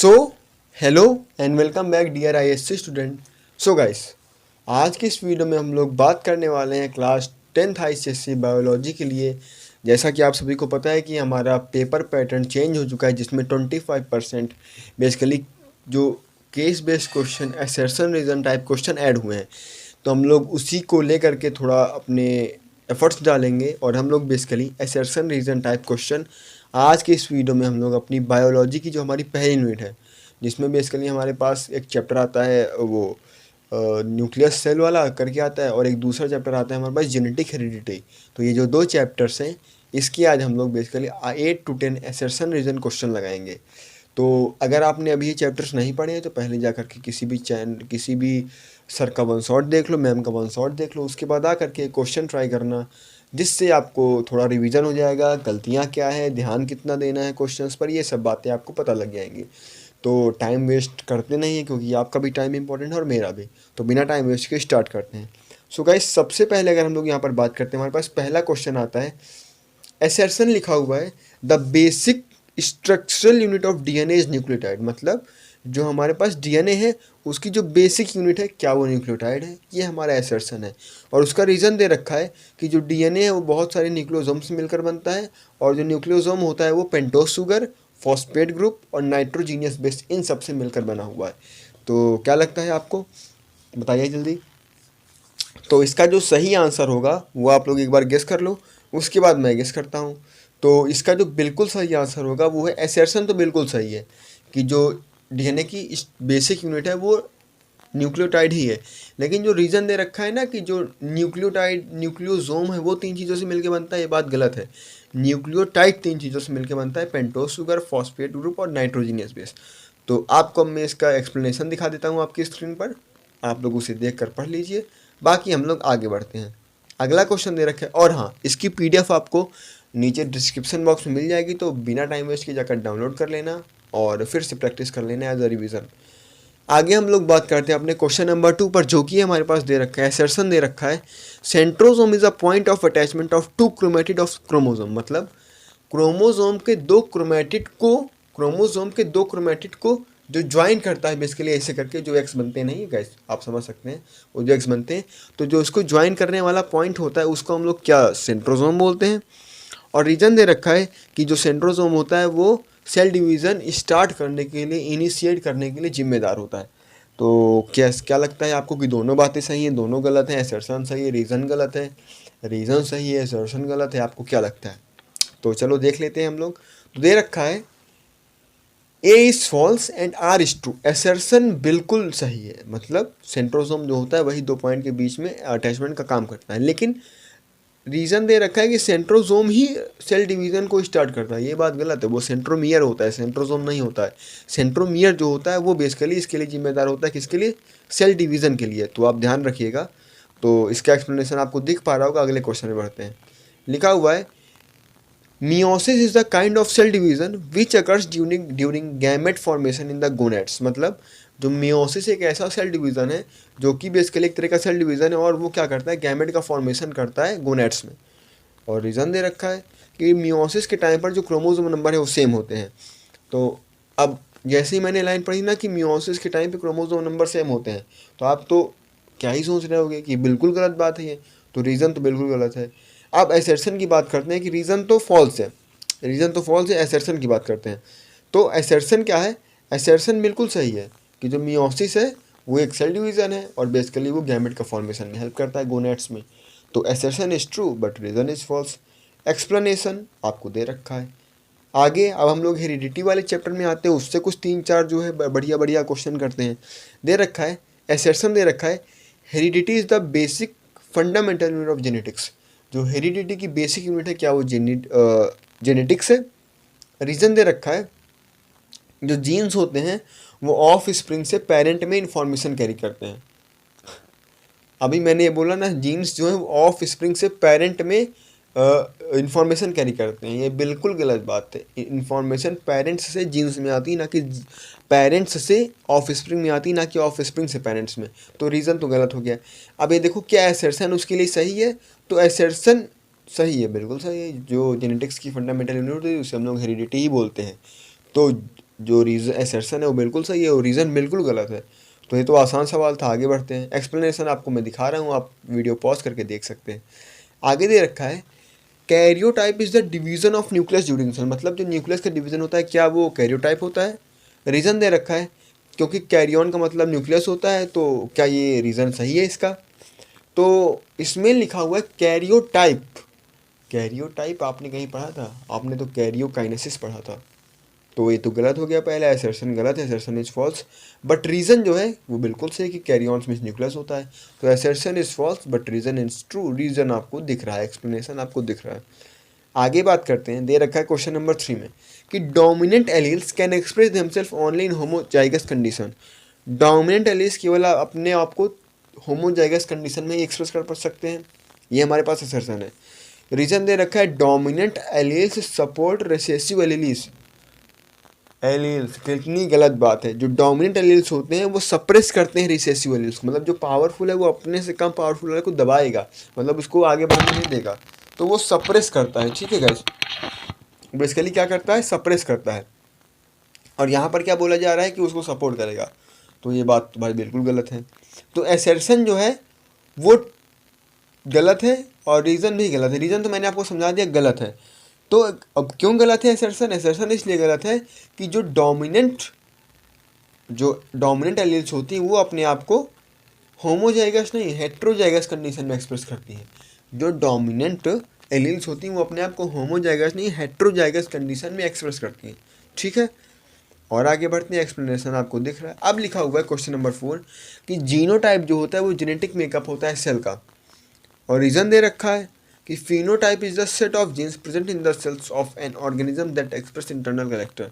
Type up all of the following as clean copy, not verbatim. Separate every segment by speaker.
Speaker 1: So hello and welcome back dear ISC student. So guys, आज की इस video में हम लोग बात करने वाले हैं क्लास 10th आईसीएसई बायोलॉजी के लिए। जैसा कि आप सभी को पता है कि हमारा पेपर पैटर्न चेंज हो चुका है, जिसमें 25% बेसिकली जो case based question assertion reason type question add हुए हैं। तो हम लोग उसी को लेकर के थोड़ा अपने एफर्ट्स डालेंगे और हम लोग basically assertion reason type question आज के इस वीडियो में हम लोग अपनी बायोलॉजी की जो हमारी पहली यूनिट है, जिसमें बेसिकली हमारे पास एक चैप्टर आता है वो न्यूक्लियस सेल वाला करके आता है, और एक दूसरा चैप्टर आता है हमारे पास जेनेटिक हेरिडिटी। तो ये जो दो चैप्टर्स हैं, इसकी आज हम लोग basically 8 to 10 assertion reason question लगाएंगे। तो अगर आपने अभी ये चैप्टर्स नहीं पढ़े हैं तो पहले जा कर के किसी भी सर का वन शॉट देख लो, मैम का वन शॉट देख लो, उसके बाद आ करके क्वेश्चन ट्राई करना, जिससे आपको थोड़ा रिवीजन हो जाएगा, गलतियाँ क्या है, ध्यान कितना देना है क्वेश्चंस पर, ये सब बातें आपको पता लग जाएंगी। तो टाइम वेस्ट करते नहीं है, क्योंकि आपका भी टाइम इंपॉर्टेंट है और मेरा भी। तो बिना टाइम वेस्ट के स्टार्ट करते हैं। सो गाइस, सबसे पहले अगर हम लोग यहाँ पर बात करते हैं, हमारे पास पहला क्वेश्चन आता है, एसर्शन लिखा हुआ है the basic structural unit of DNA is nucleotide. मतलब जो हमारे पास डीएनए है उसकी जो बेसिक यूनिट है, क्या वो न्यूक्लियोटाइड है? ये हमारा एसर्शन है। और उसका रीज़न दे रखा है कि जो डीएनए है वो बहुत सारे न्यूक्लियोसोम से मिलकर बनता है, और जो न्यूक्लियोसोम होता है वो पेंटोस शुगर, फॉस्फेट ग्रुप और नाइट्रोजीनियस बेस, इन सब से मिलकर बना हुआ है। तो क्या लगता है आपको, बताइए जल्दी। तो इसका जो सही आंसर होगा वो आप लोग एक बार गेस कर लो, उसके बाद मैं गेस करता हूँ। तो इसका जो बिल्कुल सही आंसर होगा वो है एसर्शन। तो बिल्कुल सही है कि जो डीएनए की बेसिक यूनिट है वो न्यूक्लियोटाइड ही है। लेकिन जो रीज़न दे रखा है ना कि जो न्यूक्लियोसोम है वो 3 चीज़ों से मिलकर बनता है, ये बात गलत है। न्यूक्लियोटाइड 3 चीज़ों से मिलकर बनता है, पेंटोस शुगर, फॉस्फेट ग्रुप और नाइट्रोजीनियस बेस। तो आपको मैं इसका एक्सप्लेनेशन दिखा देता हूँ आपकी स्क्रीन पर, आप लोग उसे देख कर पढ़ लीजिए। बाकी हम लोग आगे बढ़ते हैं। अगला क्वेश्चन दे रखा है, और हाँ, इसकी पीडीएफ आपको नीचे डिस्क्रिप्शन बॉक्स में मिल जाएगी, तो बिना टाइम वेस्ट के जाकर डाउनलोड कर लेना और फिर से प्रैक्टिस कर लेना एज अ रिविज़न। आगे हम लोग बात करते हैं अपने क्वेश्चन नंबर 2 पर, जो कि हमारे पास दे रखा है, असर्शन दे रखा है, centrosome is a point of attachment of 2 chromatid of chromosome. मतलब क्रोमोसोम के दो क्रोमेटिड को जो ज्वाइन करता है बेसिकली ऐसे करके, जो एक्स बनते हैं, नहीं गाइस आप समझ सकते हैं, वो जो एक्स बनते हैं, तो जो इसको ज्वाइन करने वाला पॉइंट होता है उसको हम लोग क्या, सेंट्रोसोम बोलते हैं। और रीजन दे रखा है कि जो सेंट्रोसोम होता है वो सेल डिवीज़न स्टार्ट करने के लिए, इनिशिएट करने के लिए जिम्मेदार होता है। तो क्या लगता है आपको कि दोनों बातें सही हैं, दोनों गलत हैं? असर्शन सही है, रीज़न गलत है, रीज़न सही है, असर्शन गलत है, आपको क्या लगता है? तो चलो देख लेते हैं हम लोग। तो दे रखा है A is false and R is true. Assertion बिल्कुल सही है, मतलब सेंट्रोसोम जो होता है वही 2 पॉइंट के बीच में अटैचमेंट का काम करता है। लेकिन रीज़न दे रखा है कि सेंट्रोसोम ही सेल डिवीज़न को स्टार्ट करता है, ये बात गलत है। वो सेंट्रोमियर होता है, सेंट्रोसोम नहीं होता है। सेंट्रोमियर जो होता है वो बेसिकली इसके लिए जिम्मेदार होता है, किसके लिए? सेल डिवीज़न के लिए। तो आप ध्यान रखिएगा। तो इसका एक्सप्लेनेशन आपको दिख पा रहा होगा। अगले क्वेश्चन में बढ़ते हैं। लिखा हुआ है, meiosis is the kind of cell division which occurs during gamete formation in the gonads. मतलब जो मियोसिस एक ऐसा सेल डिवीजन है जो कि बेसिकली एक तरह का सेल डिवीजन है, और वो क्या करता है, गैमेट का फॉर्मेशन करता है गोनेट्स में। और रीज़न दे रखा है कि मियोसिस के टाइम पर जो क्रोमोसोम नंबर है वो सेम होते हैं। तो अब जैसे ही मैंने लाइन पढ़ी ना कि मियोसिस के टाइम पे क्रोमोसोम नंबर सेम होते हैं, तो आप तो क्या ही सोच रहे होगे कि बिल्कुल गलत बात है ये। तो रीज़न तो बिल्कुल गलत है। अब असर्शन की बात करते हैं कि रीज़न तो फॉल्स है, असर्शन की बात करते हैं। तो असर्शन क्या है? असर्शन बिल्कुल सही है कि जो मियोसिस है वो एक सेल डिवीज़न है, और बेसिकली वो गैमेट का फॉर्मेशन में हेल्प करता है गोनेट्स में। तो assertion is true but reason is false. Explanation आपको दे रखा है। आगे अब हम लोग हेरिडिटी वाले चैप्टर में आते हैं, उससे कुछ 3-4 जो है बढ़िया बढ़िया क्वेश्चन करते हैं। दे रखा है, असर्शन दे रखा है, heredity is the basic fundamental unit of genetics. जो हेरिडिटी की बेसिक यूनिट है, क्या वो जेनेटिक्स है? रीज़न दे रखा है, जो जीन्स होते हैं वो ऑफ स्प्रिंग से पेरेंट में इंफॉर्मेशन कैरी करते हैं। अभी मैंने ये बोला ना, जीन्स जो है वो ऑफ स्प्रिंग से पेरेंट में इंफॉर्मेशन कैरी करते हैं, ये बिल्कुल गलत बात है। इंफॉर्मेशन पेरेंट्स से जीन्स में आती है, ना कि पेरेंट्स से ऑफ स्प्रिंग में आती है, ना कि ऑफ स्प्रिंग से पेरेंट्स में। तो रीज़न तो गलत हो गया। अब ये देखो, क्या असर्शन उसके लिए सही है? तो असर्शन सही है, बिल्कुल सही है। जो जेनेटिक्स की फंडामेंटल यूनिट है उसे हम लोग हेरिडिटी ही बोलते हैं। तो जो रीज़न एसर्शन है वो बिल्कुल सही है और रीज़न बिल्कुल गलत है। तो ये तो आसान सवाल था, आगे बढ़ते हैं। एक्सप्लेनेशन आपको मैं दिखा रहा हूँ, आप वीडियो पॉज करके देख सकते हैं। आगे दे रखा है karyotype is the division of nucleus during cell, मतलब जो न्यूक्लियस का डिवीजन होता है क्या वो कैरियोटाइप होता है। रीज़न दे रखा है क्योंकि कैरियन का मतलब न्यूक्लियस होता है, तो क्या ये रीज़न सही है इसका। तो इसमें लिखा हुआ है कैरियोटाइप। कैरियोटाइप आपने कहीं पढ़ा था? आपने तो कैरियोकाइनेसिस पढ़ा था। तो ये तो गलत हो गया, पहला एसर्शन गलत है, assertion is false. But reason जो है वो बिल्कुल सही कि कैरियॉन्स में न्यूक्लियस होता है। तो assertion is false but reason is true. Reason आपको दिख रहा है, एक्सप्लेनेशन आपको दिख रहा है। आगे बात करते हैं, दे रखा है क्वेश्चन नंबर 3 में कि dominant alleles can express themselves only in homozygous condition. Dominant alleles केवल अपने आप को होमोजाइगस कंडीशन में ही एक्सप्रेस कर सकते हैं, ये हमारे पास असर्शन है। रीजन दे रखा है dominant alleles support recessive alleles. Alleles कितनी गलत बात है, जो डोमिनेंट एलील्स होते हैं वो सप्रेस करते हैं रिसेसिव एलील्स, मतलब जो पावरफुल है वो अपने से कम पावरफुल वाले को दबाएगा, मतलब उसको आगे बढ़ने नहीं देगा, तो वो सप्रेस करता है। ठीक है गाइस, बेसिकली क्या करता है, सप्रेस करता है। और यहाँ पर क्या बोला जा रहा है कि उसको सपोर्ट करेगा, तो ये बात तो भाई बिल्कुल गलत है। तो एसर्शन जो है वो गलत है और रीज़न भी गलत है। रीज़न तो मैंने आपको समझा दिया गलत है। तो अब क्यों गलत है एसर्शन? एसर्शन इसलिए गलत है कि जो डोमिनेंट एलील्स होती हैं वो अपने आप को होमोजाइगस नहीं हेट्रोजाइगस कंडीशन में एक्सप्रेस करती हैं। जो डोमिनेंट एलील्स होती हैं वो अपने आप को होमोजाइगस नहीं हेट्रोजाइगस कंडीशन में एक्सप्रेस करती हैं। ठीक है, और आगे बढ़ते हैं, एक्सप्लेनेशन आपको दिख रहा है। अब लिखा हुआ है क्वेश्चन नंबर 4 कि जीनोटाइप जो होता है वो जेनेटिक मेकअप होता है सेल का, और रीज़न दे रखा है कि phenotype is the set of genes present in the cells of an organism that express internal character.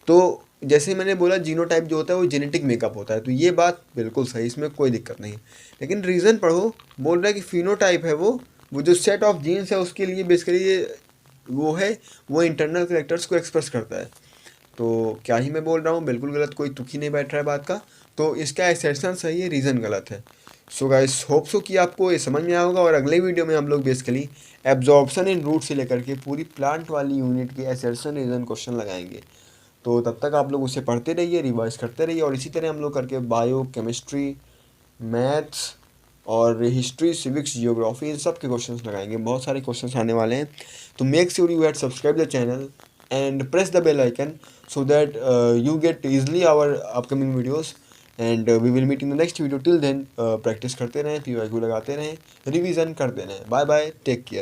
Speaker 1: तो जैसे मैंने बोला जीनोटाइप जो होता है वो जेनेटिक मेकअप होता है, तो ये बात बिल्कुल सही, इसमें कोई दिक्कत नहीं। लेकिन रीज़न पढ़ो, बोल रहा है कि फिनोटाइप है वो जो सेट ऑफ जीन्स है उसके लिए बेसिकली ये वो है, वो इंटरनल कैरेक्टर्स को एक्सप्रेस करता है। तो क्या ही मैं बोल रहा हूँ, बिल्कुल गलत, कोई तुक ही नहीं बैठ रहा है बात का। तो इसका एसेशन सही है, रीज़न गलत है। सो गाइस होप सो कि आपको ये समझ में आया होगा, और अगले वीडियो में हम लोग बेसिकली एब्जॉर्प्शन इन रूट से लेकर के पूरी प्लांट वाली यूनिट के एसेशन रीज़न क्वेश्चन लगाएंगे। तो तब तक आप लोग उसे पढ़ते रहिए, रिवाइज करते रहिए, और इसी तरह हम लोग करके बायो, केमिस्ट्री, मैथ्स और हिस्ट्री, सिविक्स, जियोग्राफी, इन सब के क्वेश्चंस लगाएंगे। बहुत सारे क्वेश्चंस आने वाले हैं। तो make sure you had subscribe the channel and press the bell icon so that you get easily our upcoming videos, and we will meet in the next video. Till then practice करते रहें, PYQ लगाते रहें, revision करते रहें। Bye bye, take care.